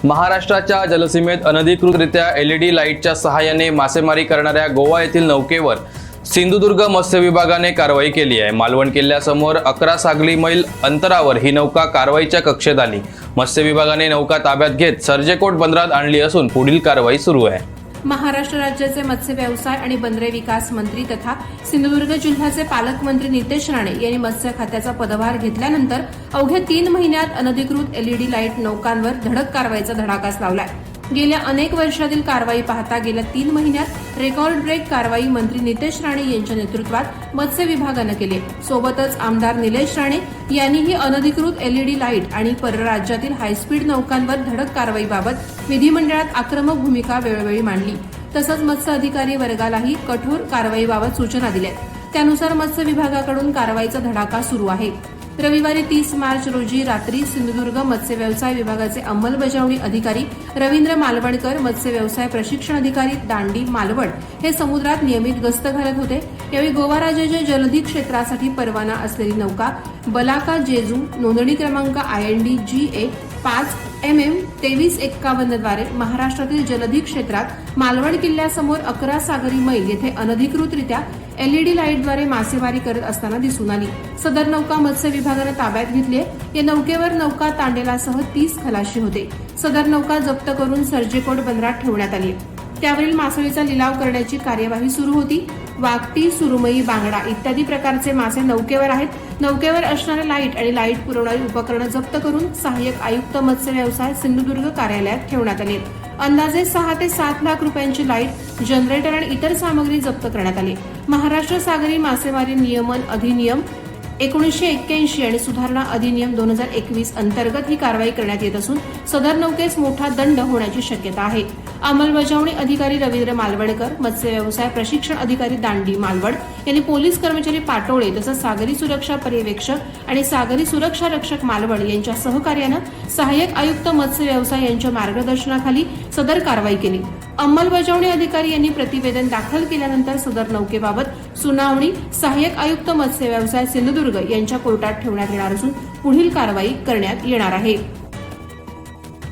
महाराष्ट्राच्या जलसीमेत अनधिकृतरित्या एलईडी लाईटच्या सहाय्याने मासेमारी करणाऱ्या गोवा येथील नौकेवर सिंधुदुर्ग मत्स्य विभागाने कारवाई केली आहे। मालवण किल्ल्यासमोर 11 सागरी मैल अंतरावर ही नौका कारवाईच्या कक्षेत आली। मत्स्य विभागाने नौका ताब्यात घेत सर्जेकोट बंदरात आणली असून पुढील कारवाई सुरू आहे। महाराष्ट्र राज्याचे मत्स्य व्यवसाय आणि बंदरे विकास मंत्री तथा सिंधुदुर्ग जिल्ह्याचे पालकमंत्री नितेश राणे यांनी मत्स्य खात्याचा पदभार घेतल्यानंतर अवघ्या 3 महिन्यात अनधिकृत एलईडी लाईट नौकांवर धडक कारवाईचा धडाकाच लावलाय। गेल्या अनेक वर्षातील कारवाई पाहता गेल्या 3 महिन्यात रेकॉर्ड ब्रेक कारवाई मंत्री नितेश राणे यांच्या नेतृत्वात मत्स्य विभागानं केली। सोबतच आमदार निलेश राणे यांनीही अनधिकृत एलईडी लाईट आणि परराज्यातील हायस्पीड नौकांवर धडक कारवाईबाबत विधिमंडळात आक्रमक भूमिका वेळोवेळी मांडली। तसंच मत्स्य अधिकारी वर्गालाही कठोर कारवाईबाबत सूचना दिल्या। त्यानुसार मत्स्य विभागाकडून कारवाईचा धडाका सुरू आहे। रविवारी 30 मार्च रोजी रात्री सिंधुदुर्ग मत्स्य व्यवसाय विभागाचे अंमलबजावणी अधिकारी रवींद्र मालवणकर, मत्स्य व्यवसाय प्रशिक्षण अधिकारी दांडी मालवण हे समुद्रात नियमित गस्त घालत होते। यावेळी गोवा राज्याच्या जलधी क्षेत्रासाठी परवाना असलेली नौका बलाका जेजू नोंदणी क्रमांक IND GA 5 MM 2351 द्वारे महाराष्ट्रातील जलधी क्षेत्रात मालवण किल्ल्यासमोर 11 सागरी मैल येथे अनधिकृतरित्या एलईडी लाईटद्वारे मासेमारी करत असताना दिसून आली। सदर नौका मत्स्य विभागाने ताब्यात घेतली। या नौकेवर नौका तांडेलासह 30 खलाशी होते। सदर नौका जप्त करून सर्जेकोट बंदरात ठेवण्यात आली। त्यावरील मासळीचा लिलाव करण्याची कार्यवाही सुरू होती। वाकटी, सुरमई, बांगडा इत्यादी प्रकारचे मासे नौकेवर आहेत। नौकेवर असणारे लाईट आणि लाईट पुरवणारी उपकरणं जप्त करून सहाय्यक आयुक्त मत्स्य व्यवसाय सिंधुदुर्ग कार्यालयात ठेवण्यात आली। अंदाजे 6 ते 7 लाख रुपयांची लाईट, जनरेटर आणि इतर सामग्री जप्त करण्यात आली। महाराष्ट्र सागरी मासेमारी नियमन अधिनियम 1981 आणि सुधारणा अधिनियम 2021 अंतर्गत ही कारवाई करण्यात येत असून सदर नौकेस मोठा दंड होण्याची शक्यता आहे। अंमलबजावणी अधिकारी रवींद्र मालवणकर, मत्स्य व्यवसाय प्रशिक्षण अधिकारी दांडी मालवण यांनी पोलीस कर्मचारी पाटोळे तसंच सागरी सुरक्षा पर्यवेक्षक आणि सागरी सुरक्षा रक्षक मालवण यांच्या सहकार्यानं सहाय्यक आयुक्त मत्स्य व्यवसाय यांच्या मार्गदर्शनाखाली सदर कारवाई केली। अंमलबजावणी अधिकारी यांनी प्रतिवेदन दाखल केल्यानंतर सदर नौकेबाबत सुनावणी सहाय्यक आयुक्त मत्स्य व्यवसाय सिंधुदुर्ग यांच्या कोर्टात ठेवण्यात येणार असून पुढील कारवाई करण्यात येणार आहे।